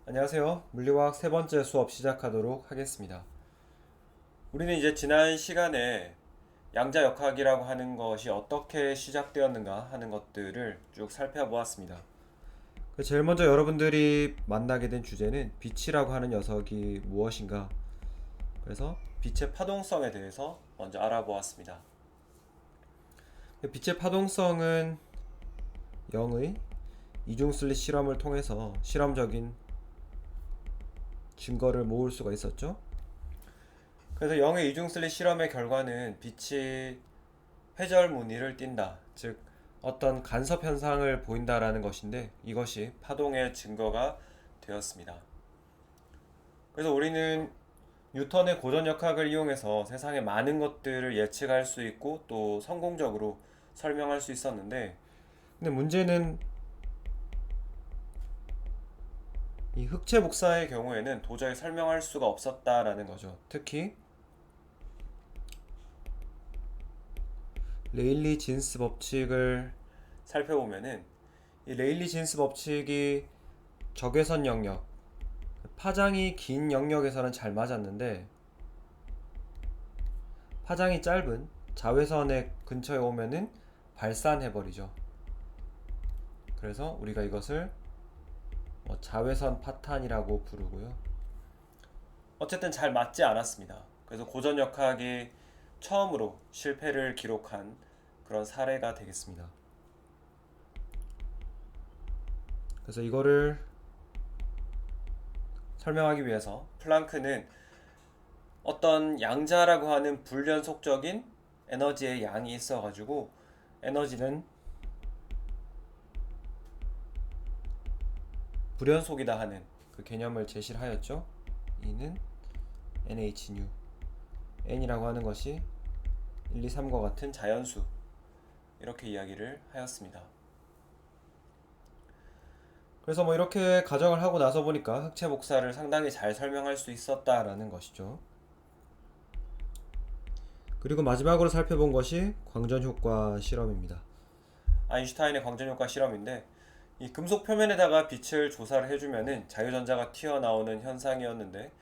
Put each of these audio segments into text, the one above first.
안녕하세요. 물리화학 세 번째 수업 시작하도록 하겠습니다. 우리는 이제 지난 시간에 양자역학이라고 하는 것이 어떻게 시작되었는가 하는 것들을 쭉 살펴보았습니다. 제일 먼저 여러분들이 만나게 된 주제는 빛이라고 하는 녀석이 무엇인가. 그래서 빛의 파동성에 대해서 먼저 알아보았습니다. 빛의 파동성은 영의 이중슬릿 실험을 통해서 실험적인 증거를 모을 수가 있었죠. 그래서 영의 이중슬릿 실험의 결과는 빛이 회절 무늬를 띈다, 즉 어떤 간섭 현상을 보인다라는 것인데 이것이 파동의 증거가 되었습니다. 그래서 우리는 뉴턴의 고전역학을 이용해서 세상의 많은 것들을 예측할 수 있고 또 성공적으로 설명할 수 있었는데, 근데 문제는 이 흑체 복사의 경우에는 도저히 설명할 수가 없었다라는 거죠. 특히 레일리 진스 법칙을 살펴보면은 이 레일리 진스 법칙이 적외선 영역, 파장이 긴 영역에서는 잘 맞았는데 파장이 짧은 자외선의 근처에 오면은 발산해버리죠. 그래서 우리가 이것을 자외선 파탄이라고 부르고요. 어쨌든 잘 맞지 않았습니다. 그래서 고전역학이 처음으로 실패를 기록한 그런 사례가 되겠습니다. 그래서 이거를 설명하기 위해서 플랑크는 어떤 양자라고 하는 불연속적인 에너지의 양이 있어가지고 에너지는 불연속이다 하는 그 개념을 제시를 하였죠. E는 NHν, N이라고 하는 것이 1, 2, 3과 같은 자연수, 이렇게 이야기를 하였습니다. 그래서 이렇게 가정을 하고 나서 보니까 흑체 복사를 상당히 잘 설명할 수 있었다라는 것이죠. 그리고 마지막으로 살펴본 것이 광전효과 실험입니다. 아인슈타인의 광전효과 실험인데 이 금속 표면에다가 빛을 조사를 해주면은 자유전자가 튀어나오는 현상이었는데,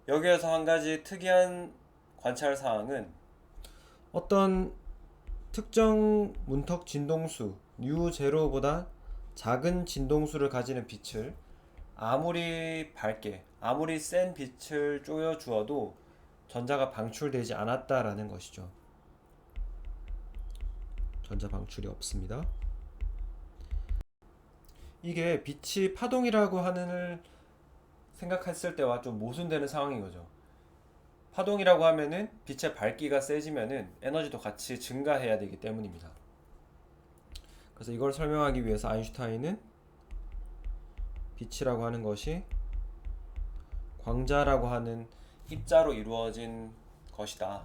여기에서 한 가지 특이한 관찰 사항은 어떤 특정 문턱 진동수 U0보다 작은 진동수를 가지는 빛을 아무리 밝게, 아무리 센 빛을 쪼여 주어도 전자가 방출되지 않았다라는 것이죠. 전자 방출이 없습니다. 이게 빛이 파동이라고 하는 생각했을 때와 좀 모순되는 상황인 거죠. 파동이라고 하면은 빛의 밝기가 세지면은 에너지도 같이 증가해야 되기 때문입니다. 그래서 이걸 설명하기 위해서 아인슈타인은 빛이라고 하는 것이 광자라고 하는 입자로 이루어진 것이다,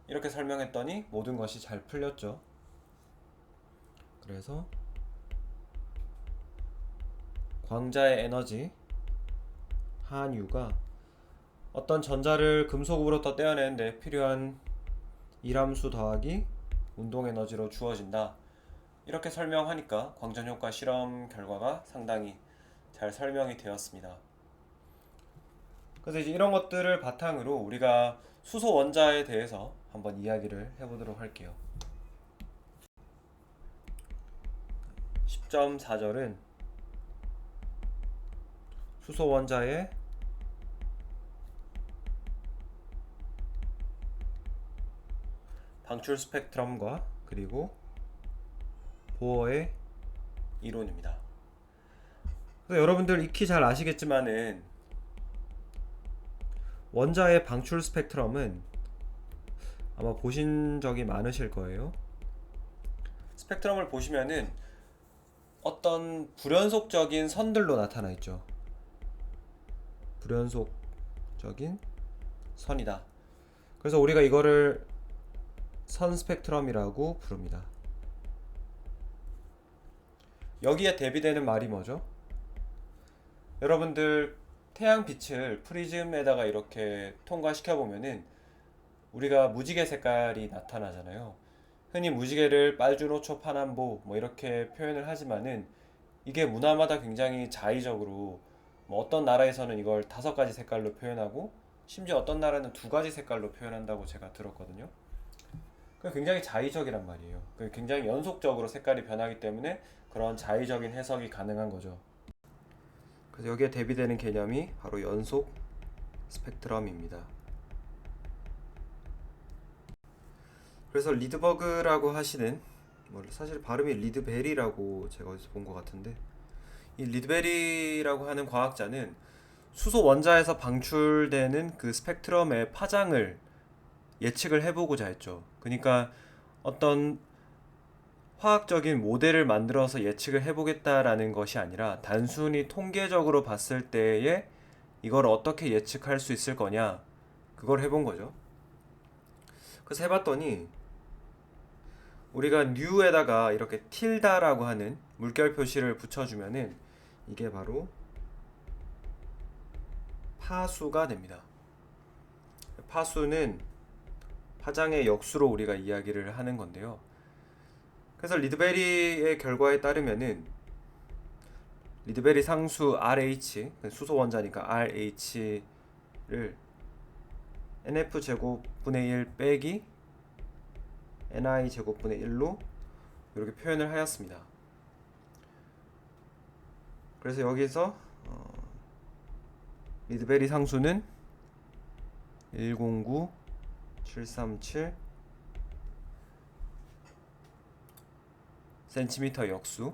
이렇게 설명했더니 모든 것이 잘 풀렸죠. 그래서 광자의 에너지 한유가 어떤 전자를 금속으로부터 떼어내는데 필요한 이람수 더하기 운동 에너지로 주어진다, 이렇게 설명하니까 광전효과 실험 결과가 상당히 잘 설명이 되었습니다. 그래서 이제 이런 것들을 바탕으로 우리가 수소 원자에 대해서 한번 이야기를 해보도록 할게요. 10.4절은 수소 원자의 방출 스펙트럼과 그리고 보어의 이론입니다. 그래서 여러분들 익히 잘 아시겠지만은 원자의 방출 스펙트럼은 아마 보신 적이 많으실 거예요. 스펙트럼을 보시면은 어떤 불연속적인 선들로 나타나 있죠. 불연속적인 선이다. 그래서 우리가 이거를 선 스펙트럼이라고 부릅니다. 여기에 대비되는 말이 뭐죠? 여러분들 태양빛을 프리즘에다가 이렇게 통과시켜 보면은 우리가 무지개 색깔이 나타나잖아요. 흔히 무지개를 빨주노초 파남보 이렇게 표현을 하지만은 이게 문화마다 굉장히 자의적으로 뭐 어떤 나라에서는 이걸 5가지 색깔로 표현하고 심지어 어떤 나라는 2가지 색깔로 표현한다고 제가 들었거든요. 굉장히 자의적이란 말이에요. 굉장히 연속적으로 색깔이 변하기 때문에 그런 자의적인 해석이 가능한 거죠. 그래서 여기에 대비되는 개념이 바로 연속 스펙트럼입니다. 그래서 리드버그라고 하시는, 뭐 사실 발음이 리드베리라고 제가 어디서 본 것 같은데, 이 리드베리라고 하는 과학자는 수소 원자에서 방출되는 그 스펙트럼의 파장을 예측을 해보고자 했죠. 그러니까 어떤 화학적인 모델을 만들어서 예측을 해보겠다라는 것이 아니라 단순히 통계적으로 봤을 때에 이걸 어떻게 예측할 수 있을 거냐, 그걸 해본 거죠. 그래서 해봤더니 우리가 뉴에다가 이렇게 틸다라고 하는 물결 표시를 붙여주면은 이게 바로 파수가 됩니다. 파수는 파장의 역수로 우리가 이야기를 하는 건데요. 그래서 리드베리의 결과에 따르면은 리드베리 상수 RH, 수소 원자니까 RH를 NF 제곱분의 1 빼기 NI 제곱분의 1로 이렇게 표현을 하였습니다. 그래서 여기서 리드베리 상수는 109737 센티미터 역수,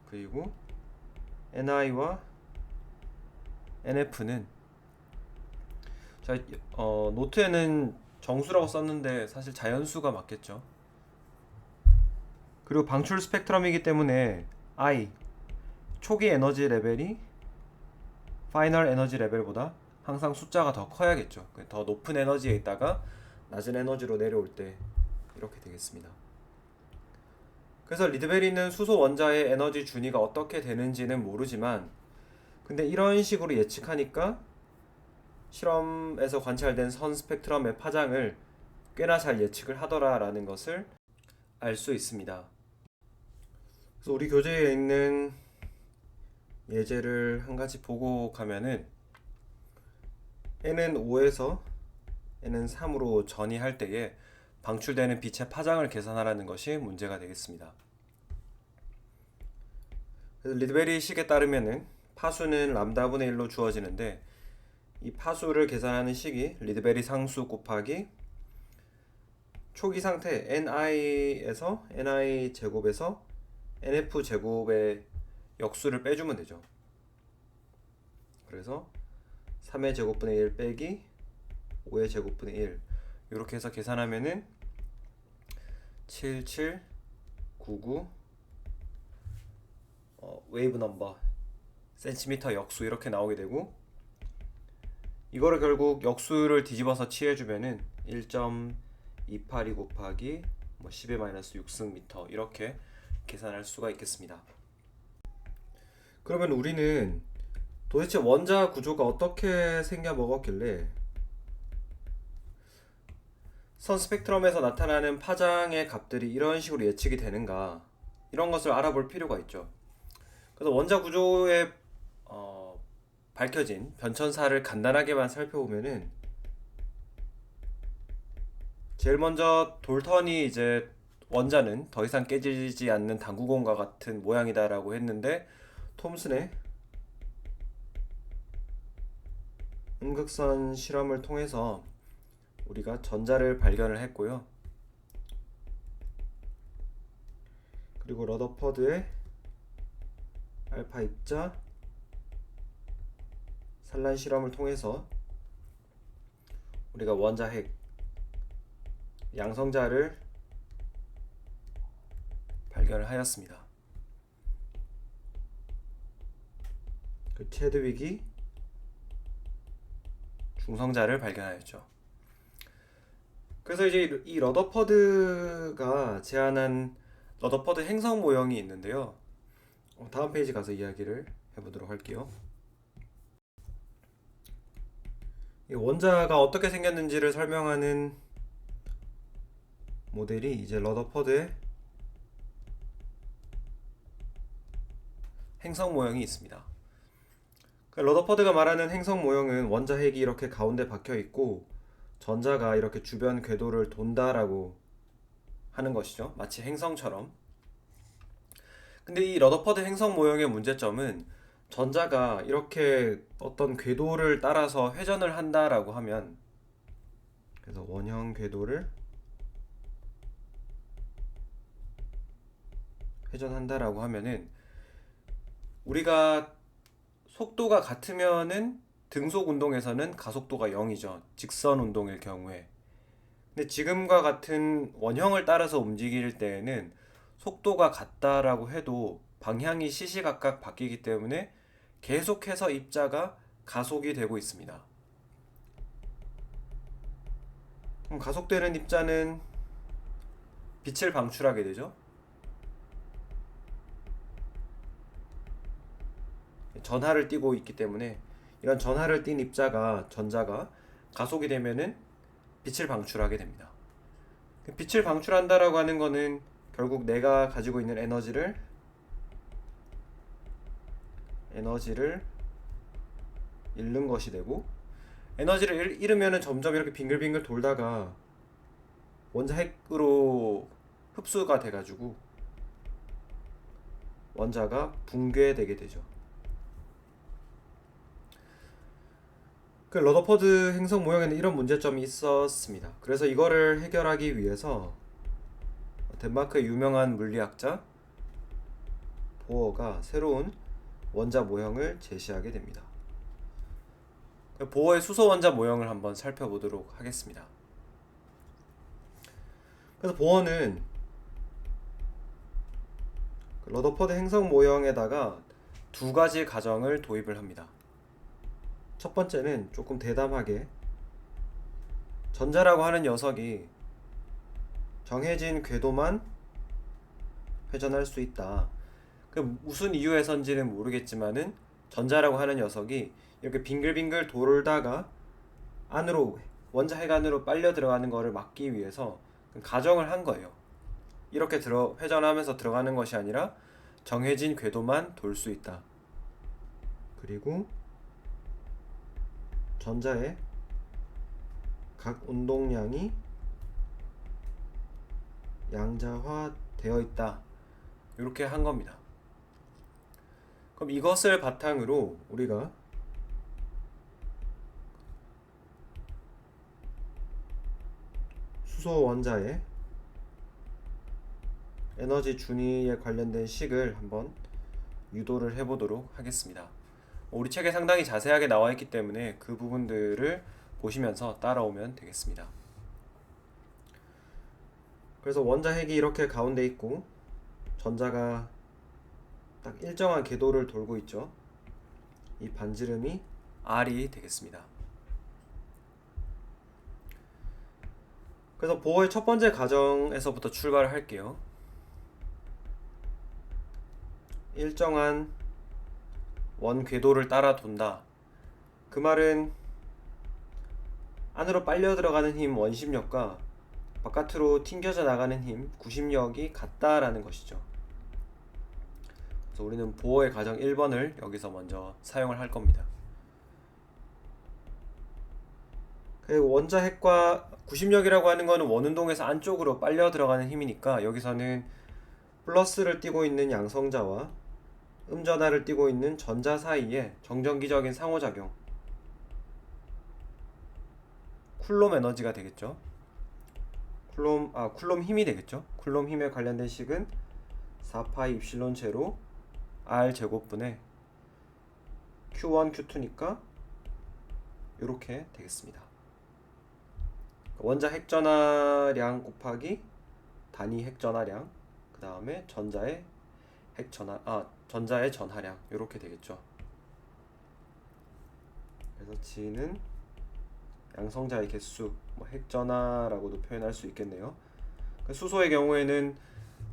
그리고 NI와 NF는 노트에는 정수라고 썼는데 사실 자연수가 맞겠죠. 그리고 방출 스펙트럼이기 때문에 I 초기 에너지 레벨이 파이널 에너지 레벨보다 항상 숫자가 더 커야겠죠. 더 높은 에너지에 있다가 낮은 에너지로 내려올 때 이렇게 되겠습니다. 그래서 리드베리는 수소 원자의 에너지 준위가 어떻게 되는지는 모르지만, 근데 이런 식으로 예측하니까 실험에서 관찰된 선 스펙트럼의 파장을 꽤나 잘 예측을 하더라라는 것을 알 수 있습니다. 그래서 우리 교재에 있는 예제를 한 가지 보고 가면은 n은 5에서 n은 3으로 전이할 때에 방출되는 빛의 파장을 계산하라는 것이 문제가 되겠습니다. 그래서 리드베리 식에 따르면은 파수는 람다분의 1로 주어지는데, 이 파수를 계산하는 식이 리드베리 상수 곱하기 초기 상태 ni에서 ni 제곱에서 nf 제곱의 역수를 빼주면 되죠. 그래서 3의 제곱분의 1 빼기 5의 제곱분의 1 이렇게 해서 계산하면은 7799 웨이브 넘버 센티미터 역수 이렇게 나오게 되고, 이거를 결국 역수를 뒤집어서 취해주면은 1.282 곱하기 10의 마이너스 6승 미터 이렇게 계산할 수가 있겠습니다. 그러면 우리는 도대체 원자 구조가 어떻게 생겨 먹었길래 선 스펙트럼에서 나타나는 파장의 값들이 이런 식으로 예측이 되는가, 이런 것을 알아볼 필요가 있죠. 그래서 원자 구조에 밝혀진 변천사를 간단하게만 살펴보면은, 제일 먼저 돌턴이 이제 원자는 더 이상 깨지지 않는 당구공과 같은 모양이다라고 했는데, 톰슨의 음극선 실험을 통해서 우리가 전자를 발견을 했고요. 그리고 러더퍼드의 알파 입자 산란 실험을 통해서 우리가 원자핵 양성자를 발견을 하였습니다. 그 체드윅이 중성자를 발견하였죠. 그래서 이제 이 러더퍼드가 제안한 러더퍼드 행성 모형이 있는데요. 다음 페이지 가서 이야기를 해보도록 할게요. 이 원자가 어떻게 생겼는지를 설명하는 모델이 이제 러더퍼드의 행성 모형이 있습니다. 러더퍼드가 말하는 행성 모형은 원자 핵이 이렇게 가운데 박혀 있고 전자가 이렇게 주변 궤도를 돈다라고 하는 것이죠. 마치 행성처럼. 근데 이 러더퍼드 행성 모형의 문제점은 전자가 이렇게 어떤 궤도를 따라서 회전을 한다라고 하면, 그래서 원형 궤도를 회전한다라고 하면은 우리가 속도가 같으면은 등속 운동에서는 가속도가 0이죠. 직선 운동일 경우에. 근데 지금과 같은 원형을 따라서 움직일 때에는 속도가 같다라고 해도 방향이 시시각각 바뀌기 때문에 계속해서 입자가 가속이 되고 있습니다. 그럼 가속되는 입자는 빛을 방출하게 되죠. 전하를 띠고 있기 때문에 이런 전하를 띤 입자가 전자가 가속이 되면은 빛을 방출하게 됩니다. 빛을 방출한다라고 하는 거는 결국 내가 가지고 있는 에너지를 잃는 것이 되고, 에너지를 잃으면은 점점 이렇게 빙글빙글 돌다가 원자 핵으로 흡수가 돼가지고 원자가 붕괴되게 되죠. 그 러더퍼드 행성 모형에는 이런 문제점이 있었습니다. 그래서 이거를 해결하기 위해서 덴마크의 유명한 물리학자 보어가 새로운 원자 모형을 제시하게 됩니다. 보어의 수소 원자 모형을 한번 살펴보도록 하겠습니다. 그래서 보어는 러더퍼드 행성 모형에다가 두 가지 가정을 도입을 합니다. 첫 번째는 조금 대담하게 전자라고 하는 녀석이 정해진 궤도만 회전할 수 있다. 그 무슨 이유에선지는 모르겠지만은 전자라고 하는 녀석이 이렇게 빙글빙글 돌다가 안으로 원자 핵 안으로 빨려 들어가는 것을 막기 위해서 가정을 한 거예요. 이렇게 회전하면서 들어가는 것이 아니라 정해진 궤도만 돌 수 있다. 그리고 전자의 각 운동량이 양자화 되어 있다. 이렇게 한 겁니다. 그럼 이것을 바탕으로 우리가 수소 원자의 에너지 준위에 관련된 식을 한번 유도를 해보도록 하겠습니다. 우리 책에 상당히 자세하게 나와 있기 때문에 그 부분들을 보시면서 따라오면 되겠습니다. 그래서 원자 핵이 이렇게 가운데 있고 전자가 딱 일정한 궤도를 돌고 있죠. 이 반지름이 R이 되겠습니다. 그래서 보어의 첫 번째 가정에서부터 출발을 할게요. 일정한 원 궤도를 따라 돈다. 그 말은 안으로 빨려 들어가는 힘 원심력과 바깥으로 튕겨져 나가는 힘 구심력이 같다라는 것이죠. 그래서 우리는 보어의 가정 1번을 여기서 먼저 사용을 할 겁니다. 그리고 원자 핵과 구심력이라고 하는 것은 원운동에서 안쪽으로 빨려 들어가는 힘이니까 여기서는 플러스를 띠고 있는 양성자와 음전하를 띠고 있는 전자 사이에 정전기적인 상호작용, 쿨롬 에너지가 되겠죠. 쿨롬 힘이 되겠죠. 쿨롬 힘에 관련된 식은 4파이 입실론 제로 R 제곱분의 Q1, Q2니까 이렇게 되겠습니다. 원자 핵전하량 곱하기 단위 핵전하량, 그 다음에 전자의 전하량 이렇게 되겠죠. 그래서 G는 양성자의 개수, 핵전하라고도 표현할 수 있겠네요. 수소의 경우에는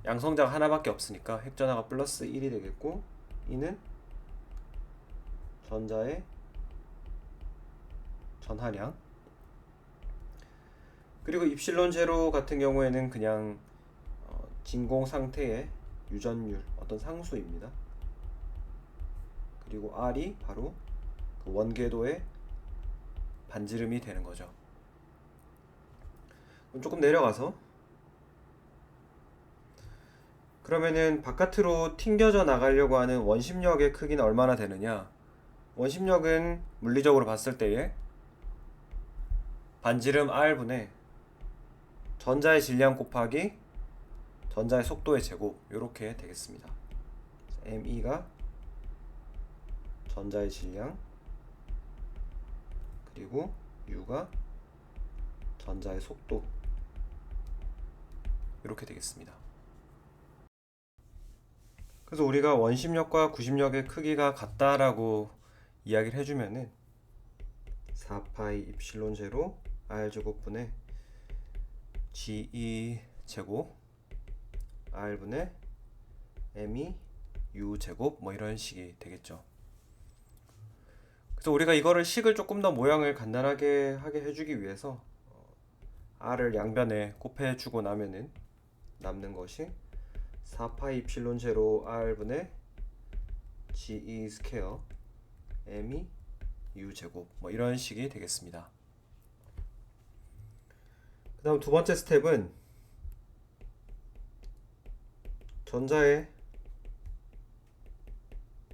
양성자가 하나밖에 없으니까 핵전하가 플러스 1이 되겠고, E는 전자의 전하량. 그리고 입실론 제로 같은 경우에는 그냥 진공 상태의 유전율, 어떤 상수입니다. 그리고 R이 바로 그 원궤도의 반지름이 되는 거죠. 그럼 조금 내려가서 그러면은 바깥으로 튕겨져 나가려고 하는 원심력의 크기는 얼마나 되느냐? 원심력은 물리적으로 봤을 때에 반지름 R분의 전자의 질량 곱하기 전자의 속도의 제곱 이렇게 되겠습니다. ME가 전자의 질량 그리고 U가 전자의 속도 이렇게 되겠습니다. 그래서 우리가 원심력과 구심력의 크기가 같다라고 이야기를 해주면은 4파이 입실론 제로 R 제곱분의 GE 제곱 R분의 ME U 제곱 뭐 이런 식이 되겠죠. 그래서 우리가 이거를 식을 조금 더 모양을 간단하게 하게 해주기 위해서 R을 양변에 곱해주고 나면은 남는 것이 4파이 입실론 제로 R분의 GE 스퀘어 ME U 제곱 뭐 이런 식이 되겠습니다. 그 다음 두 번째 스텝은 전자의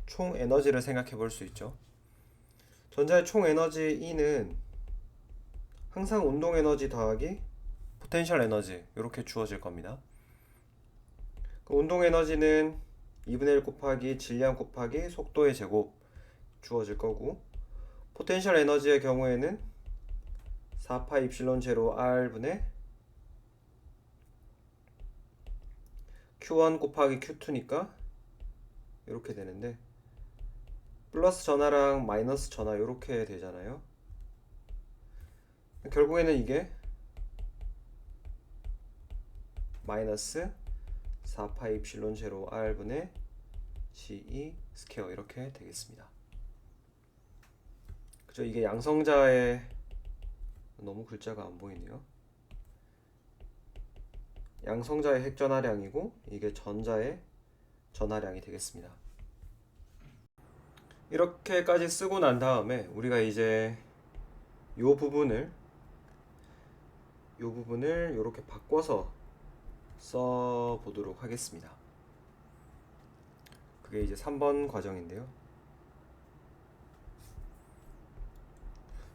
총 에너지를 생각해 볼 수 있죠. 전자의 총 에너지 E는 항상 운동 에너지 더하기 포텐셜 에너지 이렇게 주어질 겁니다. 그 운동 에너지는 2분의 1 곱하기 질량 곱하기 속도의 제곱 주어질 거고 포텐셜 에너지의 경우에는 4파 입실론 제로 R분의 Q1 곱하기 Q2니까 이렇게 되는데 플러스 전하랑 마이너스 전하 이렇게 되잖아요. 결국에는 이게 마이너스 4파 입실론 제로 R분의 GE 스퀘어 이렇게 되겠습니다. 그죠? 이게 양성자의 너무 글자가 안 보이네요. 양성자의 핵전하량이고 이게 전자의 전하량이 되겠습니다. 이렇게까지 쓰고 난 다음에 우리가 이제 요 부분을 이렇게 바꿔서 써 보도록 하겠습니다. 그게 이제 3번 과정인데요.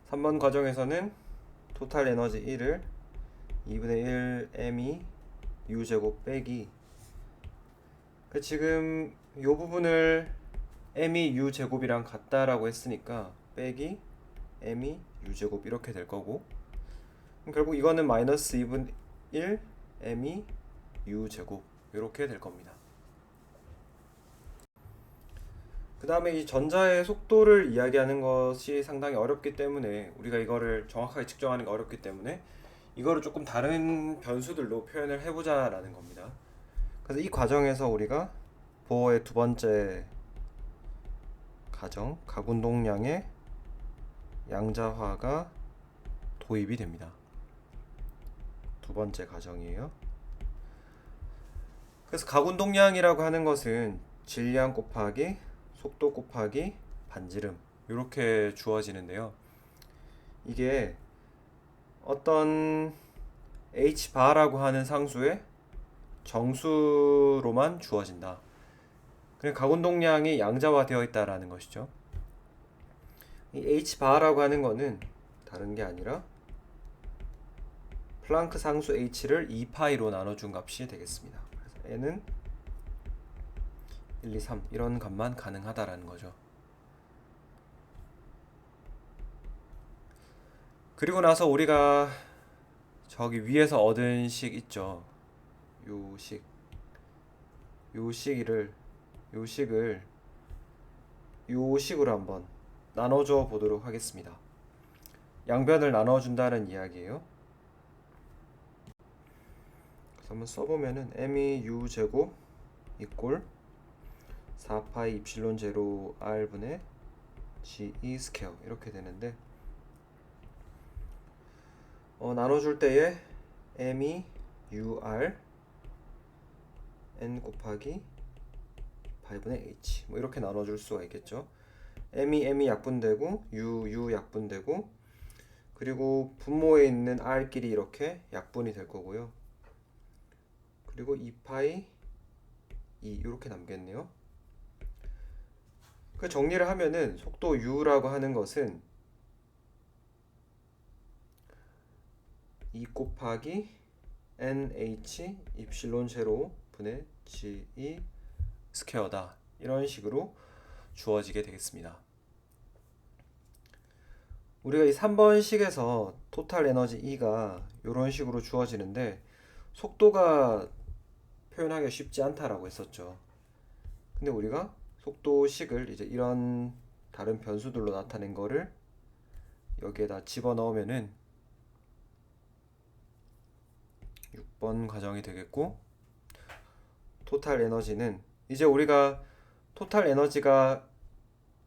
3번 과정에서는 토탈 에너지 1을 2분의 1 MEU 제곱 빼기 지금 요 부분을 ME U 제곱이랑 같다라고 했으니까 빼기 ME U 제곱 이렇게 될 거고 결국 이거는 마이너스 2분의 1 ME U 제곱 이렇게 될 겁니다. 그 다음에 이 전자의 속도를 이야기하는 것이 상당히 어렵기 때문에 우리가 이거를 정확하게 측정하는 게 어렵기 때문에 이거를 조금 다른 변수들로 표현을 해보자 라는 겁니다. 그래서 이 과정에서 우리가 보어의 두 번째 가정 가군동량의 양자화가 도입이 됩니다. 두 번째 가정이에요. 그래서 가군동량이라고 하는 것은 질량 곱하기 속도 곱하기 반지름 이렇게 주어지는데요. 이게 어떤 h바라고 하는 상수의 정수로만 주어진다. 그냥 가군동량이 양자화되어 있다라는 것이죠. 이 h바라고 하는 거는 다른 게 아니라 플랑크 상수 h를 2파이로 나눠준 값이 되겠습니다. 그래서 n은 1, 2, 3 이런 값만 가능하다라는 거죠. 그리고 나서 우리가 저기 위에서 얻은 식 있죠. 요 식을 요 식으로 한번 나눠줘 보도록 하겠습니다. 양변을 나눠준다는 이야기예요. 그래서 한번 써보면은 MEU 제곱 이꼴 4파이 입실론 제로 R분의 GE 스퀘어 이렇게 되는데 나눠줄 때에 MEUR N 곱하기 8분의 H 뭐 이렇게 나눠줄 수가 있겠죠. m이 약분되고 u 약분되고, 그리고 분모에 있는 r끼리 이렇게 약분이 될 거고요. 그리고 2파이 2 이렇게 남겠네요. 그 정리를 하면은 속도 u라고 하는 것은 2 곱하기 nh 입실론 제로 분의 ge 스퀘어다, 이런 식으로 주어지게 되겠습니다. 우리가 이 3번식에서 토탈 에너지 E가 이런 식으로 주어지는데 속도가 표현하기가 쉽지 않다라고 했었죠. 근데 우리가 속도식을 이제 이런 다른 변수들로 나타낸 거를 여기에다 집어넣으면은 6번 과정이 되겠고, 토탈 에너지는 이제 우리가 토탈 에너지가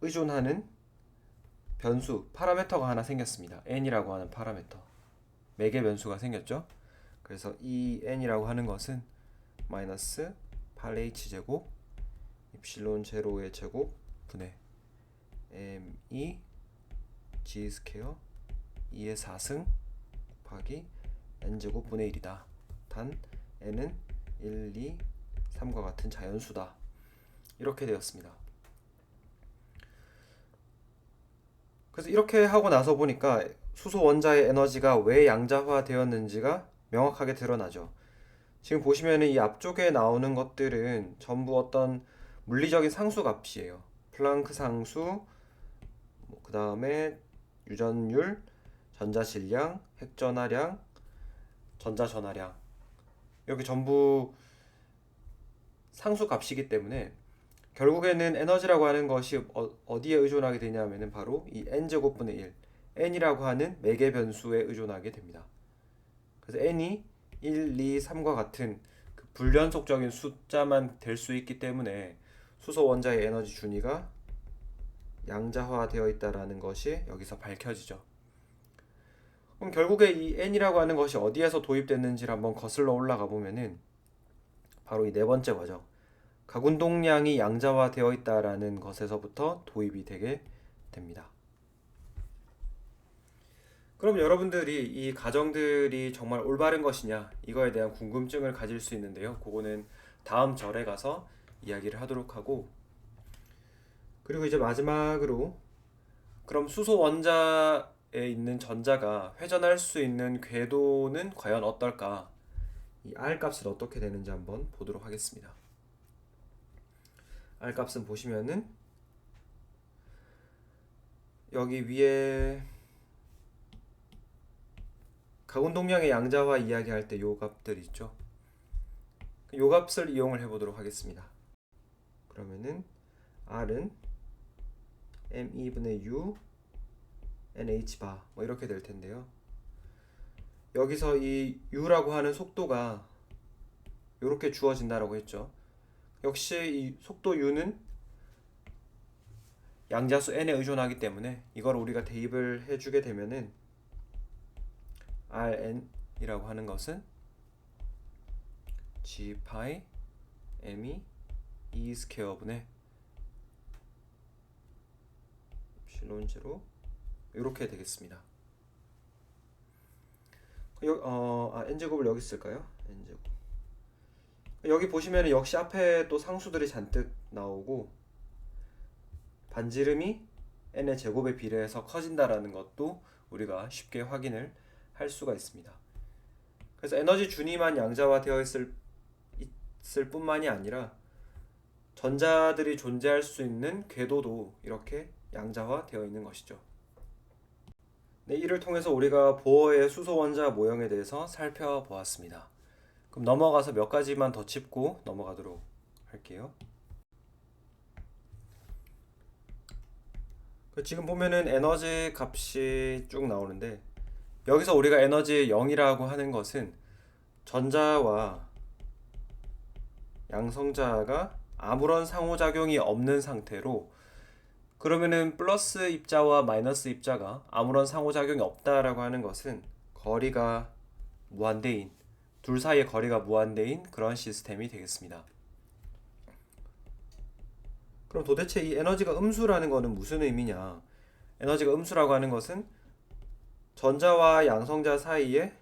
의존하는 변수 파라미터가 하나 생겼습니다. n이라고 하는 파라미터, 매개 변수가 생겼죠. 그래서 이 n이라고 하는 것은 마이너스 8h 제곱 입실론 제로의 제곱 분의 me g 스퀘어 2의 4승 곱하기 n 제곱 분의 1이다. 단 n은 1, 2, 3과 같은 자연수다. 이렇게 되었습니다. 그래서 이렇게 하고 나서 보니까 수소 원자의 에너지가 왜 양자화 되었는지가 명확하게 드러나죠. 지금 보시면 이 앞쪽에 나오는 것들은 전부 어떤 물리적인 상수 값이에요. 플랑크 상수, 그 다음에 유전율, 전자질량, 핵전하량, 전자전하량, 이렇게 전부 상수 값이기 때문에 결국에는 에너지라고 하는 것이 어디에 의존하게 되냐면은 바로 이 n제곱분의 1, n이라고 하는 매개 변수에 의존하게 됩니다. 그래서 n이 1, 2, 3과 같은 그 불연속적인 숫자만 될 수 있기 때문에 수소 원자의 에너지 준위가 양자화되어 있다라는 것이 여기서 밝혀지죠. 그럼 결국에 이 n이라고 하는 것이 어디에서 도입됐는지를 한번 거슬러 올라가 보면은 바로 이 네 번째 과정, 가운동량이 양자화되어 있다라는 것에서부터 도입이 되게 됩니다. 그럼 여러분들이 이 가정들이 정말 올바른 것이냐, 이거에 대한 궁금증을 가질 수 있는데요. 그거는 다음 절에 가서 이야기를 하도록 하고, 그리고 이제 마지막으로 그럼 수소 원자에 있는 전자가 회전할 수 있는 궤도는 과연 어떨까? 이 R 값은 어떻게 되는지 한번 보도록 하겠습니다. R 값은 보시면은 여기 위에 가운동량의 양자화 이야기할 때 요 값들 있죠. 요 값을 이용을 해보도록 하겠습니다. 그러면은 R은 me 분의 u nh 바 뭐 이렇게 될 텐데요. 여기서 이 u라고 하는 속도가 이렇게 주어진다라고 했죠. 역시 이 속도 u는 양자수 n에 의존하기 때문에 이걸 우리가 대입을 해주게 되면은 rn이라고 하는 것은 g 파이 me e 스퀘어 분의 epsilon 제로 이렇게 되겠습니다. n제곱을 여기 쓸까요? n제곱. 여기 보시면 역시 앞에 또 상수들이 잔뜩 나오고 반지름이 n의 제곱에 비례해서 커진다라는 것도 우리가 쉽게 확인을 할 수가 있습니다. 그래서 에너지 준위만 양자화되어 있을 뿐만이 아니라 전자들이 존재할 수 있는 궤도도 이렇게 양자화되어 있는 것이죠. 네, 이를 통해서 우리가 보어의 수소 원자 모형에 대해서 살펴보았습니다. 그럼 넘어가서 몇 가지만 더 짚고 넘어가도록 할게요. 지금 보면은 에너지 값이 쭉 나오는데 여기서 우리가 에너지 0이라고 하는 것은 전자와 양성자가 아무런 상호작용이 없는 상태로, 그러면은 플러스 입자와 마이너스 입자가 아무런 상호작용이 없다라고 하는 것은 거리가 무한대인, 둘 사이의 거리가 무한대인 그런 시스템이 되겠습니다. 그럼 도대체 이 에너지가 음수라는 거는 무슨 의미냐? 에너지가 음수라고 하는 것은 전자와 양성자 사이에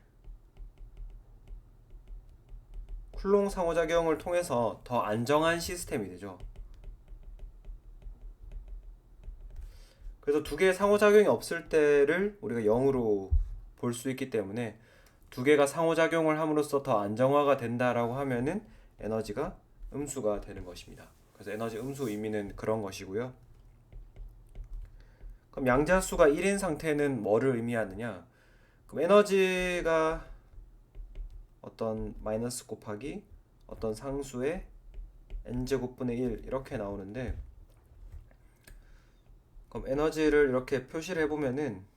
쿨롱 상호작용을 통해서 더 안정한 시스템이 되죠. 그래서 두 개의 상호작용이 없을 때를 우리가 0으로 볼 수 있기 때문에 두 개가 상호작용을 함으로써 더 안정화가 된다라고 하면은 에너지가 음수가 되는 것입니다. 그래서 에너지 음수 의미는 그런 것이고요. 그럼 양자수가 1인 상태는 뭐를 의미하느냐? 그럼 에너지가 어떤 마이너스 곱하기 어떤 상수의 n제곱분의 1 이렇게 나오는데, 그럼 에너지를 이렇게 표시를 해보면은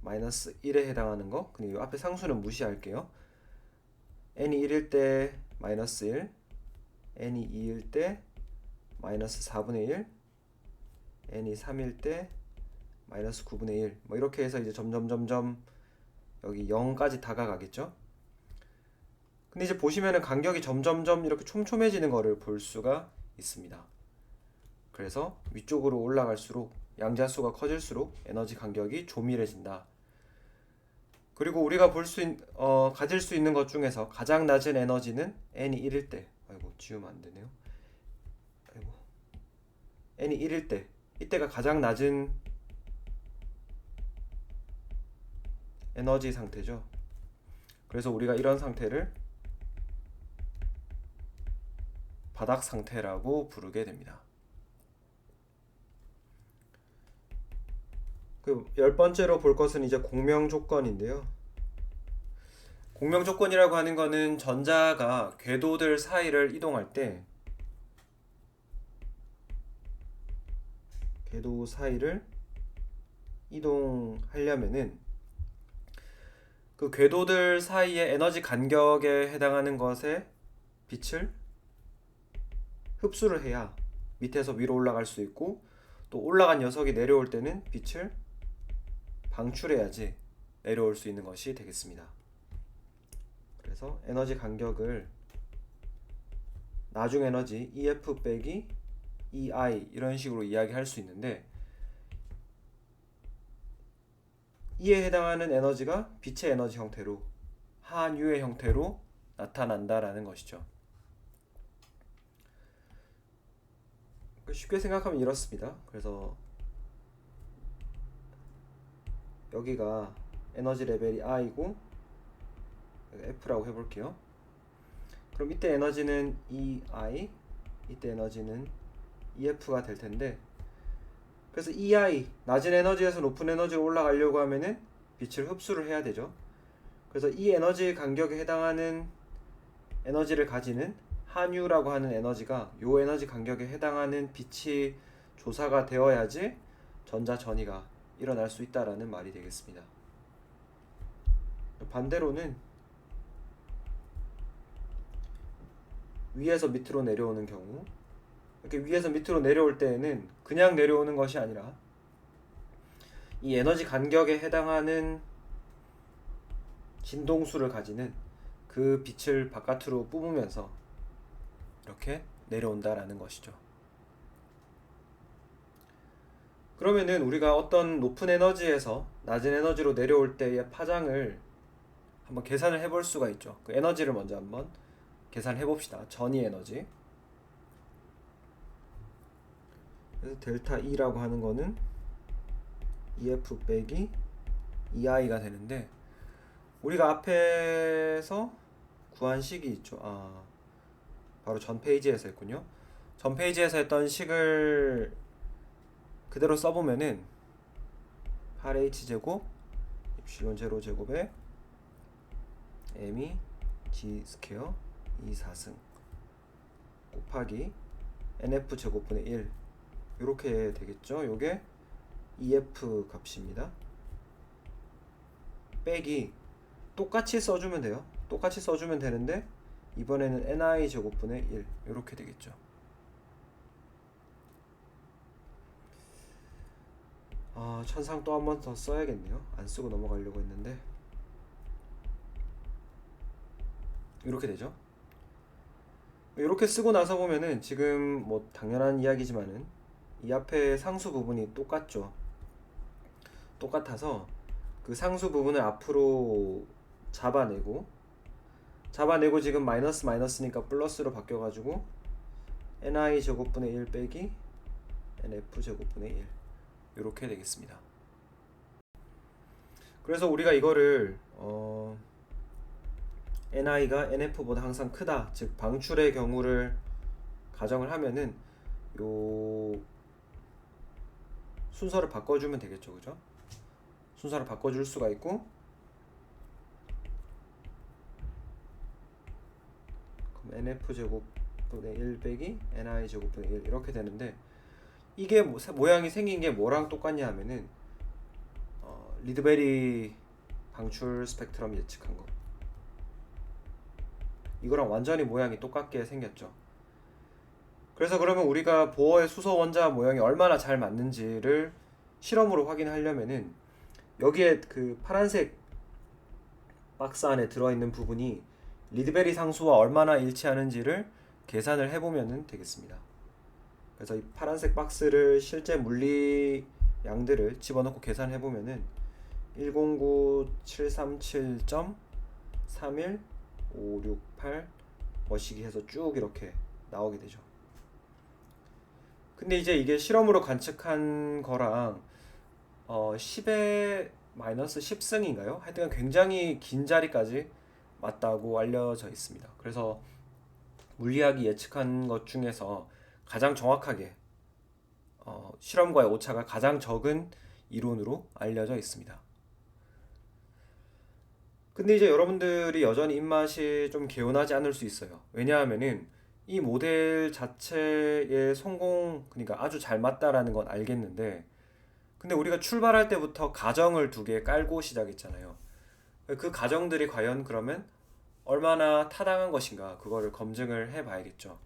마이너스 1에 해당하는 거, 근데 이 앞에 상수는 무시할게요. n이 1일 때 마이너스 1, n이 2일 때 마이너스 4분의 1, n이 3일 때 마이너스 9분의 1, 뭐 이렇게 해서 이제 점점 여기 0까지 다가가겠죠. 근데 이제 보시면은 간격이 점점점 이렇게 촘촘해지는 거를 볼 수가 있습니다. 그래서 위쪽으로 올라갈수록 양자수가 커질수록 에너지 간격이 조밀해진다. 그리고 우리가 가질 수 있는 것 중에서 가장 낮은 에너지는 n이 1일 때, 아이고 지우면 안 되네요. 아이고, n이 1일 때, 이때가 가장 낮은 에너지 상태죠. 그래서 우리가 이런 상태를 바닥 상태라고 부르게 됩니다. 그 10번째로 볼 것은 이제 공명 조건인데요. 공명 조건이라고 하는 거는 전자가 궤도들 사이를 이동할 때 궤도 사이를 이동하려면은 그 궤도들 사이의 에너지 간격에 해당하는 것에 빛을 흡수를 해야 밑에서 위로 올라갈 수 있고, 또 올라간 녀석이 내려올 때는 빛을 방출해야지 내려올 수 있는 것이 되겠습니다. 그래서 에너지 간격을 나중 에너지 EF 빼기 EI 이런 식으로 이야기할 수 있는데, E에 해당하는 에너지가 빛의 에너지 형태로 한유의 형태로 나타난다라는 것이죠. 쉽게 생각하면 이렇습니다. 그래서 여기가 에너지 레벨이 I고 F라고 해볼게요. 그럼 이때 에너지는 EI, 이때 에너지는 EF가 될 텐데, 그래서 EI, 낮은 에너지에서 높은 에너지로 올라가려고 하면은 빛을 흡수를 해야 되죠. 그래서 이 에너지 간격에 해당하는 에너지를 가지는 한유라고 하는 에너지가 요 에너지 간격에 해당하는 빛이 조사가 되어야지 전자 전이가 일어날 수 있다라는 말이 되겠습니다. 반대로는 위에서 밑으로 내려오는 경우, 이렇게 위에서 밑으로 내려올 때에는 그냥 내려오는 것이 아니라 이 에너지 간격에 해당하는 진동수를 가지는 그 빛을 바깥으로 뿜으면서 이렇게 내려온다라는 것이죠. 그러면은 우리가 어떤 높은 에너지에서 낮은 에너지로 내려올 때의 파장을 한번 계산을 해볼 수가 있죠. 그 에너지를 먼저 한번 계산해 봅시다. 전이 에너지. 그래서 델타 E라고 하는 거는 EF 빼기 EI가 되는데, 우리가 앞에서 구한 식이 있죠. 바로 전 페이지에서 했군요. 전 페이지에서 했던 식을 그대로 써보면은 8H제곱 입실론 제로 제곱에 M이 G 스퀘어 2 4승 곱하기 NF 제곱분의 1 이렇게 되겠죠. 요게 EF 값입니다. 빼기 똑같이 써주면 돼요. 똑같이 써주면 되는데 이번에는 NI 제곱분의 1 이렇게 되겠죠. 천상 또 한 번 더 써야겠네요. 안 쓰고 넘어가려고 했는데 이렇게 되죠. 이렇게 쓰고 나서 보면은 지금 뭐 당연한 이야기지만은 이 앞에 상수 부분이 똑같죠. 똑같아서 그 상수 부분을 앞으로 잡아내고 지금 마이너스 마이너스니까 플러스로 바뀌어가지고 ni 제곱분의 1 빼기 nf 제곱분의 1 이렇게 되겠습니다. 그래서 우리가 이거를 ni가 nf보다 항상 크다, 즉 방출의 경우를 가정을 하면은 요 순서를 바꿔주면 되겠죠, 그죠? 순서를 바꿔줄 수가 있고, 그럼 nf 제곱분의 1 빼기 ni 제곱분의 1 이렇게 되는데, 이게 모양이 생긴 게 뭐랑 똑같냐 하면은 리드베리 방출 스펙트럼 예측한 거, 이거랑 완전히 모양이 똑같게 생겼죠. 그래서 그러면 우리가 보어의 수소 원자 모양이 얼마나 잘 맞는지를 실험으로 확인하려면은 여기에 그 파란색 박스 안에 들어있는 부분이 리드베리 상수와 얼마나 일치하는지를 계산을 해보면 되겠습니다. 그래서 이 파란색 박스를 실제 물리 양들을 집어넣고 계산해보면은 109737.31568 뭐시기 해서 쭉 이렇게 나오게 되죠. 근데 이제 이게 실험으로 관측한 거랑 10의 마이너스 10승인가요? 하여튼 굉장히 긴 자리까지 맞다고 알려져 있습니다. 그래서 물리학이 예측한 것 중에서 가장 정확하게 실험과의 오차가 가장 적은 이론으로 알려져 있습니다. 근데 이제 여러분들이 여전히 입맛이 좀 개운하지 않을 수 있어요. 왜냐하면은 이 모델 자체의 성공, 그러니까 아주 잘 맞다라는 건 알겠는데, 근데 우리가 출발할 때부터 가정을 두 개 깔고 시작했잖아요. 그 가정들이 과연 그러면 얼마나 타당한 것인가, 그거를 검증을 해 봐야겠죠.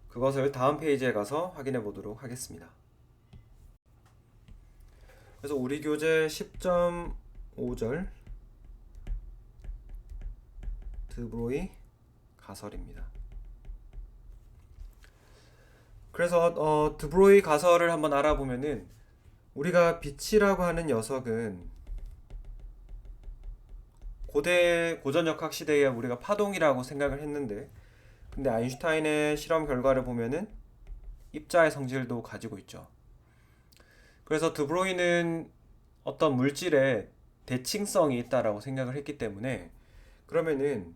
그것을 다음 페이지에 가서 확인해 보도록 하겠습니다. 그래서 우리 교재 10.5절 드브로이 가설입니다. 그래서 드브로이 가설을 한번 알아보면은, 우리가 빛이라고 하는 녀석은 고전역학 시대에 우리가 파동이라고 생각을 했는데, 근데 아인슈타인의 실험 결과를 보면은 입자의 성질도 가지고 있죠. 그래서 드브로이는 어떤 물질에 대칭성이 있다라고 생각을 했기 때문에, 그러면은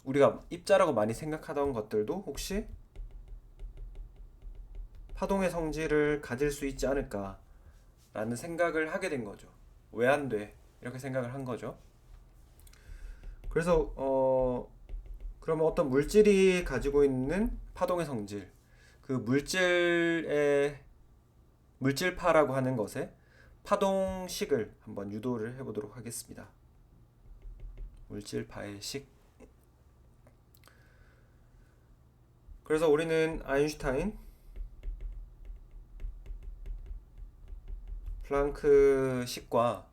우리가 입자라고 많이 생각하던 것들도 혹시 파동의 성질을 가질 수 있지 않을까라는 생각을 하게 된 거죠. 왜 안 돼? 이렇게 생각을 한 거죠. 그래서 그러면 어떤 물질이 가지고 있는 파동의 성질, 그 물질파라고 하는 것에 파동식을 한번 유도를 해보도록 하겠습니다. 물질파의 식. 그래서 우리는 아인슈타인, 플랑크 식과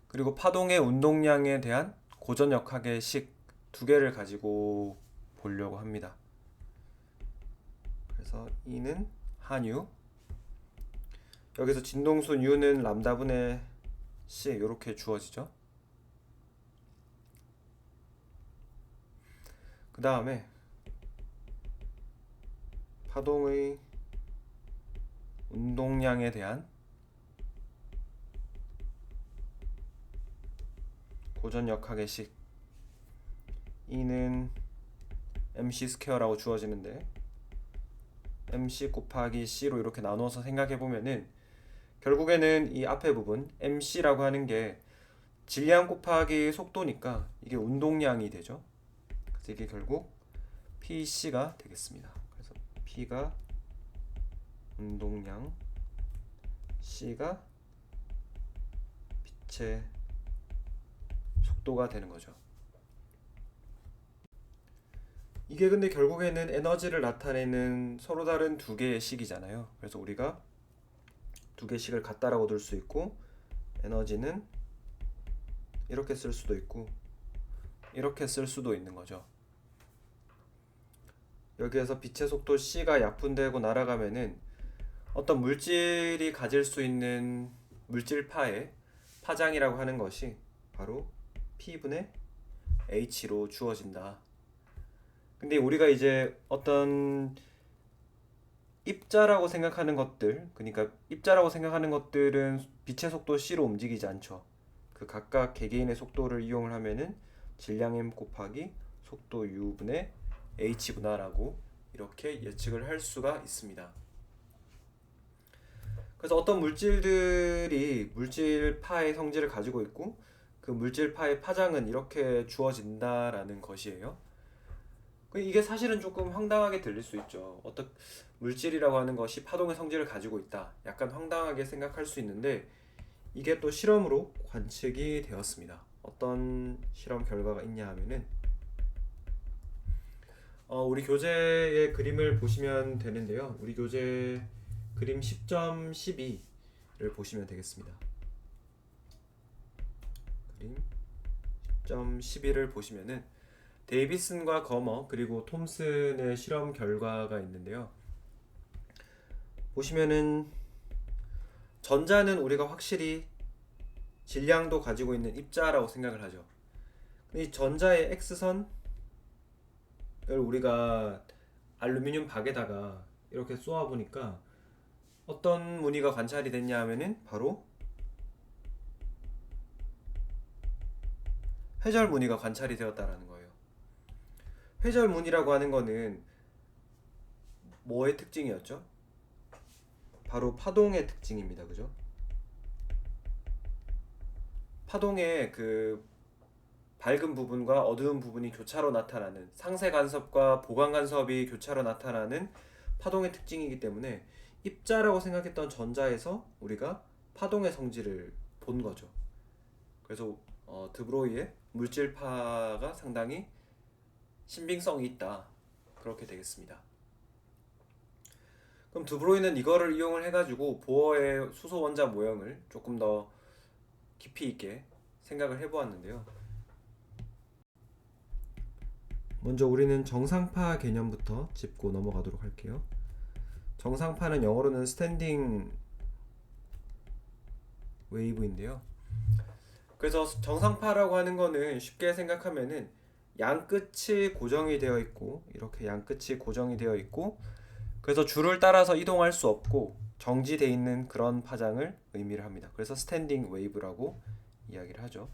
그리고 파동의 운동량에 대한 고전역학의 식 두 개를 가지고 보려고 합니다. 그래서 E는 한유, 여기서 진동수 U는 람다분의 C 이렇게 주어지죠. 그 다음에 파동의 운동량에 대한 고전역학의 식 E는 mc 스퀘어라고 주어지는데, mc 곱하기 c로 이렇게 나눠서 생각해 보면은 결국에는 이 앞에 부분 mc라고 하는 게 질량 곱하기 속도니까 이게 운동량이 되죠. 그래서 이게 결국 pc가 되겠습니다. 그래서 p가 운동량, c가 빛의 속도가 되는 거죠. 이게 근데 결국에는 에너지를 나타내는 서로 다른 두 개의 식이잖아요. 그래서 우리가 두 개의 식을 같다라고 둘 수 있고, 에너지는 이렇게 쓸 수도 있고, 이렇게 쓸 수도 있는 거죠. 여기에서 빛의 속도 c가 약분되고 날아가면은 어떤 물질이 가질 수 있는 물질파의 파장이라고 하는 것이 바로 P분의 H로 주어진다. 근데 우리가 이제 어떤 입자라고 생각하는 것들, 그러니까 입자라고 생각하는 것들은 빛의 속도 c로 움직이지 않죠. 그 각각 개개인의 속도를 이용을 하면은 질량 m 곱하기 속도 u분의 h구나라고 이렇게 예측을 할 수가 있습니다. 그래서 어떤 물질들이 물질파의 성질을 가지고 있고 그 물질파의 파장은 이렇게 주어진다라는 것이에요. 이게 사실은 조금 황당하게 들릴 수 있죠. 어떤 물질이라고 하는 것이 파동의 성질을 가지고 있다. 약간 황당하게 생각할 수 있는데 이게 또 실험으로 관측이 되었습니다. 어떤 실험 결과가 있냐 하면은 우리 교재의 그림을 보시면 되는데요. 우리 교재 그림 10.12를 보시면 되겠습니다. 그림 10.12를 보시면은 데이비슨과 거머 그리고 톰슨의 실험 결과가 있는데요. 보시면은 전자는 우리가 확실히 질량도 가지고 있는 입자라고 생각을 하죠. 이 전자의 X선을 우리가 알루미늄 박에다가 이렇게 쏘아 보니까 어떤 무늬가 관찰이 됐냐 하면은 바로 회절 무늬가 관찰이 되었다라는 거예요. 회절 무늬라고 하는 거는 뭐의 특징이었죠? 바로 파동의 특징입니다. 그죠? 파동의 그 밝은 부분과 어두운 부분이 교차로 나타나는 상세 간섭과 보강 간섭이 교차로 나타나는 파동의 특징이기 때문에 입자라고 생각했던 전자에서 우리가 파동의 성질을 본 거죠. 그래서 드브로이의 물질파가 상당히 신빙성이 있다. 그렇게 되겠습니다. 그럼 드브로이는 이거를 이용을 해가지고 보어의 수소 원자 모형을 조금 더 깊이 있게 생각을 해보았는데요. 먼저 우리는 정상파 개념부터 짚고 넘어가도록 할게요. 정상파는 영어로는 스탠딩 웨이브인데요. 그래서 정상파라고 하는 거는 쉽게 생각하면은 양 끝이 고정이 되어 있고 이렇게 양 끝이 고정이 되어 있고 그래서 줄을 따라서 이동할 수 없고 정지되어 있는 그런 파장을 의미를 합니다. 그래서 스탠딩 웨이브라고 이야기를 하죠.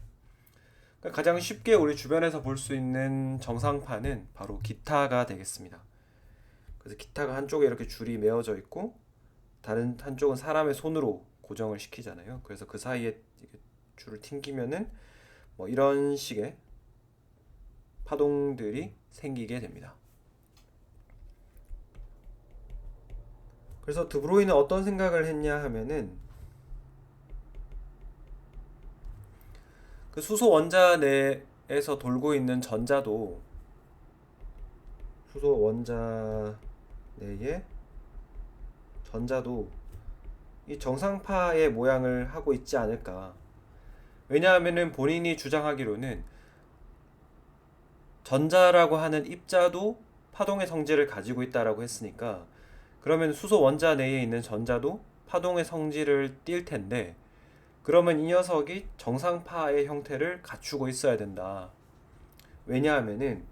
그러니까 가장 쉽게 우리 주변에서 볼 수 있는 정상파는 바로 기타가 되겠습니다. 그래서 기타가 한쪽에 이렇게 줄이 메어져 있고 다른 한쪽은 사람의 손으로 고정을 시키잖아요. 그래서 그 사이에 줄을 튕기면은 뭐 이런 식의 파동들이 생기게 됩니다. 그래서 드브로이는 어떤 생각을 했냐 하면은 그 수소 원자 내에서 돌고 있는 전자도 수소 원자 내의 전자도 이 정상파의 모양을 하고 있지 않을까. 왜냐하면은 본인이 주장하기로는 전자라고 하는 입자도 파동의 성질을 가지고 있다라고 했으니까 그러면 수소 원자 내에 있는 전자도 파동의 성질을 띌 텐데 그러면 이 녀석이 정상파의 형태를 갖추고 있어야 된다. 왜냐하면은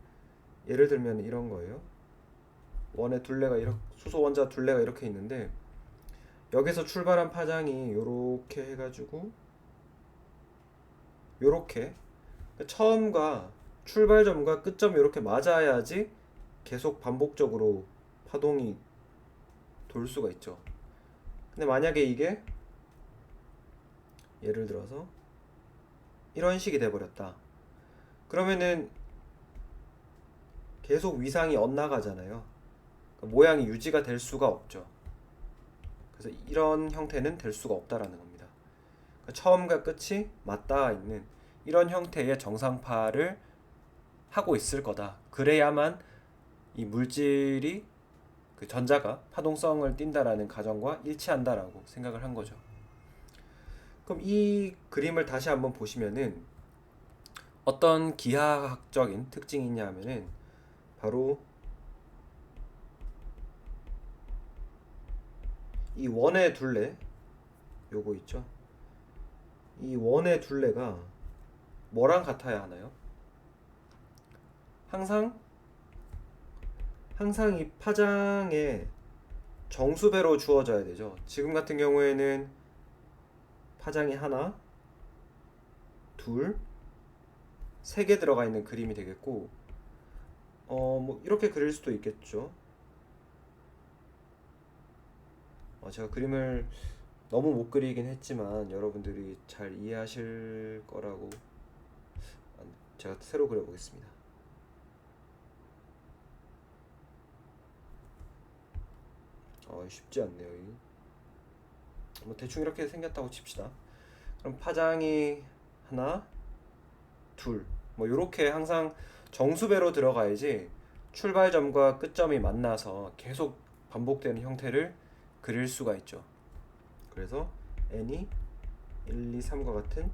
예를 들면 이런 거예요. 원의 둘레가 이렇게 수소 원자 둘레가 이렇게 있는데 여기서 출발한 파장이 요렇게 해가지고 요렇게 처음과 출발점과 끝점이 이렇게 맞아야지 계속 반복적으로 파동이 돌 수가 있죠. 근데 만약에 이게 예를 들어서 이런 식이 돼버렸다. 그러면은 계속 위상이 엇나가잖아요. 그러니까 모양이 유지가 될 수가 없죠. 그래서 이런 형태는 될 수가 없다라는 겁니다. 그러니까 처음과 끝이 맞닿아 있는 이런 형태의 정상파를 하고 있을 거다. 그래야만 이 물질이 그 전자가 파동성을 띈다라는 가정과 일치한다라고 생각을 한 거죠. 그럼 이 그림을 다시 한번 보시면은 어떤 기하학적인 특징이 있냐 하면은 바로 이 원의 둘레 요거 있죠. 이 원의 둘레가 뭐랑 같아야 하나요? 항상 이 파장의 정수배로 주어져야 되죠. 지금 같은 경우에는 파장이 하나, 둘, 세 개 들어가 있는 그림이 되겠고, 뭐 이렇게 그릴 수도 있겠죠. 제가 그림을 너무 못 그리긴 했지만 여러분들이 잘 이해하실 거라고 제가 새로 그려보겠습니다. 쉽지 않네요. 뭐 대충 이렇게 생겼다고 칩시다. 그럼 파장이 하나, 둘, 뭐 이렇게 항상 정수배로 들어가야지 출발점과 끝점이 만나서 계속 반복되는 형태를 그릴 수가 있죠. 그래서 n이 1, 2, 3과 같은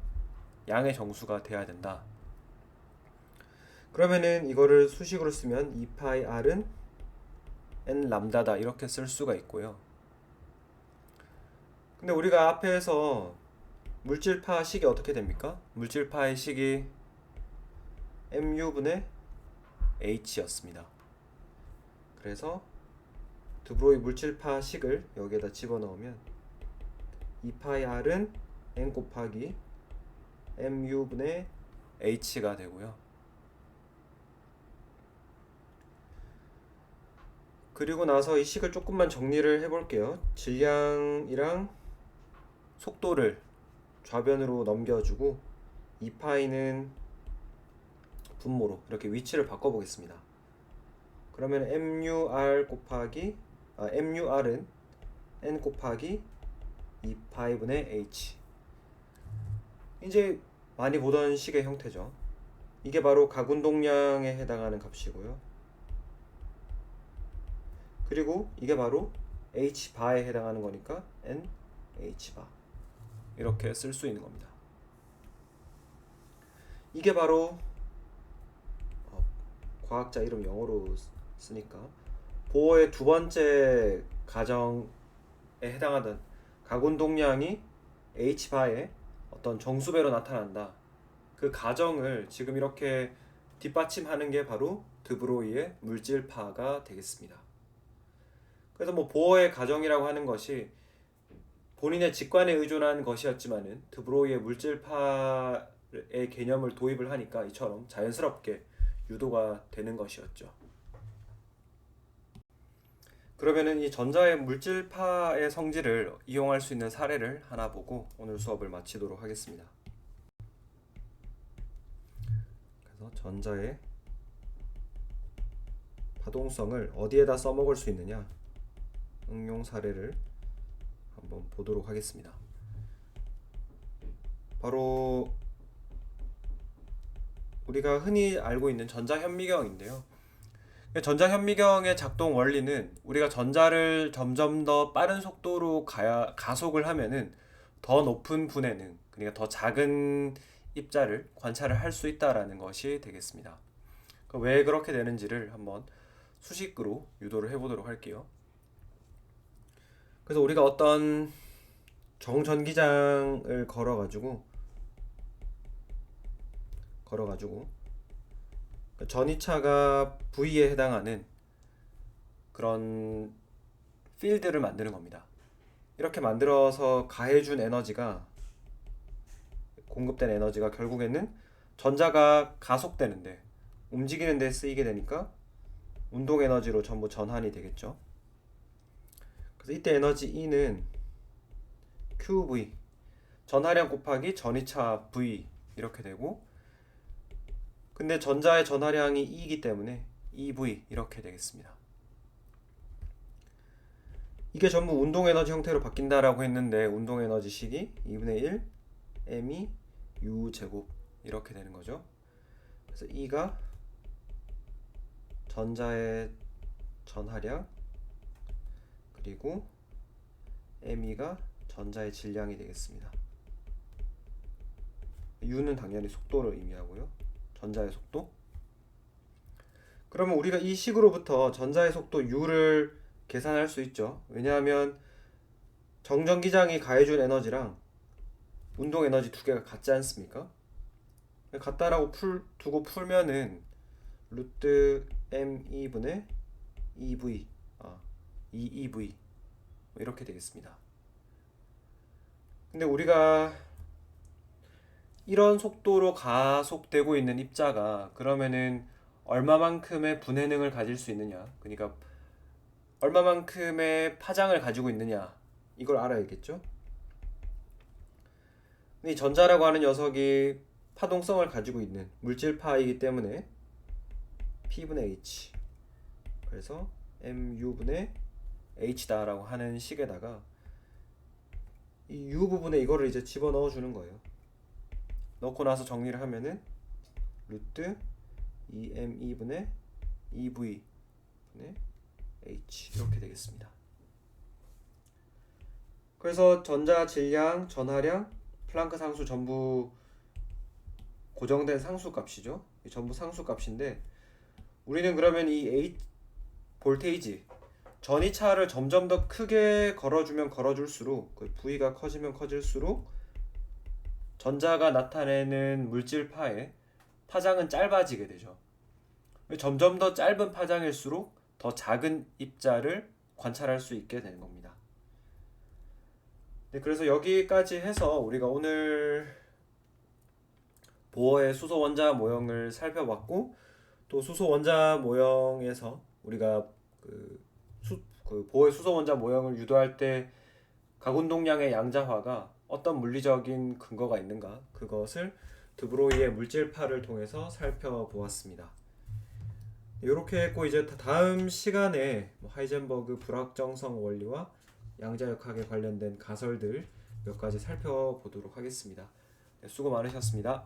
양의 정수가 돼야 된다. 그러면은 이거를 수식으로 쓰면 2파이 r은 n 람다다 이렇게 쓸 수가 있고요. 근데 우리가 앞에서 물질파 식이 어떻게 됩니까? 물질파의 식이 mu분의 h였습니다. 그래서 드브로이 물질파 식을 여기에다 집어넣으면 2파이 r은 n 곱하기 mu분의 h가 되고요. 그리고 나서 이 식을 조금만 정리를 해볼게요. 질량이랑 속도를 좌변으로 넘겨주고 2파이는 분모로 이렇게 위치를 바꿔보겠습니다. 그러면 mur은 n 곱하기 2파이분의 h. 이제 많이 보던 식의 형태죠. 이게 바로 가군동량에 해당하는 값이고요. 그리고 이게 바로 h바에 해당하는 거니까 n h바 이렇게 쓸 수 있는 겁니다. 이게 바로 과학자 이름 영어로 쓰니까 보어의 두 번째 가정에 해당하던 가군동량이 h바의 어떤 정수배로 나타난다. 그 가정을 지금 이렇게 뒷받침하는 게 바로 드브로이의 물질파가 되겠습니다. 그래서 뭐 보어의 가정이라고 하는 것이 본인의 직관에 의존한 것이었지만은 드브로이의 물질파의 개념을 도입을 하니까 이처럼 자연스럽게 유도가 되는 것이었죠. 그러면은 이 전자의 물질파의 성질을 이용할 수 있는 사례를 하나 보고 오늘 수업을 마치도록 하겠습니다. 그래서 전자의 파동성을 어디에다 써먹을 수 있느냐 응용 사례를 한번 보도록 하겠습니다. 바로 우리가 흔히 알고 있는 전자현미경인데요. 전자현미경의 작동 원리는 우리가 전자를 점점 더 빠른 속도로 가속을 하면은 더 높은 분해능, 그러니까 더 작은 입자를 관찰을 할 수 있다라는 것이 되겠습니다. 왜 그렇게 되는지를 한번 수식으로 유도를 해보도록 할게요. 그래서 우리가 어떤 정전기장을 걸어가지고 전이차가 V에 해당하는 그런 필드를 만드는 겁니다. 이렇게 만들어서 가해준 에너지가 공급된 에너지가 결국에는 전자가 가속되는데 움직이는 데 쓰이게 되니까 운동 에너지로 전부 전환이 되겠죠. 그래서 이때 에너지 E는 QV 전하량 곱하기 전이차 V 이렇게 되고, 근데 전자의 전하량이 E이기 때문에 EV 이렇게 되겠습니다. 이게 전부 운동 에너지 형태로 바뀐다라고 했는데 운동 에너지식이 2분의 1 m이 u 제곱 이렇게 되는 거죠. 그래서 E가 전자의 전하량 그리고 m이가 전자의 질량이 되겠습니다. u는 당연히 속도를 의미하고요. 전자의 속도. 그러면 우리가 이 식으로부터 전자의 속도 u를 계산할 수 있죠. 왜냐하면 정전기장이 가해준 에너지랑 운동 에너지 두 개가 같지 않습니까? 같다라고 두고 풀면은 루트 me 분의 2v 2ev 이렇게 되겠습니다. 근데 우리가 이런 속도로 가속되고 있는 입자가 그러면은 얼마만큼의 분해능을 가질 수 있느냐, 그러니까 얼마만큼의 파장을 가지고 있느냐, 이걸 알아야겠죠. 근데 이 전자라고 하는 녀석이 파동성을 가지고 있는 물질파이기 때문에 P분의 H, 그래서 MU분의 H다 라고 하는 식에다가 이 U 부분에 이거를 이제 집어넣어 주는 거예요. 넣고 나서 정리를 하면은 루트 2me 분의 2v 분의 h 이렇게 되겠습니다. 그래서 전자 질량, 전하량, 플랑크 상수 전부 고정된 상수값이죠. 전부 상수값인데 우리는 그러면 이 볼테이지 전이차를 점점 더 크게 걸어주면 걸어줄수록 그 V가 커지면 커질수록 전자가 나타내는 물질파의 파장은 짧아지게 되죠. 점점 더 짧은 파장일수록 더 작은 입자를 관찰할 수 있게 되는 겁니다. 네, 그래서 여기까지 해서 우리가 오늘 보어의 수소 원자 모형을 살펴봤고, 또 수소 원자 모형에서 우리가 그 보어의 수소 원자 모형을 유도할 때 각운동량의 양자화가 어떤 물리적인 근거가 있는가, 그것을 드브로이의 물질파를 통해서 살펴보았습니다. 이렇게 했고 이제 다음 시간에 하이젠버그 불확정성 원리와 양자역학에 관련된 가설들 몇 가지 살펴보도록 하겠습니다. 네, 수고 많으셨습니다.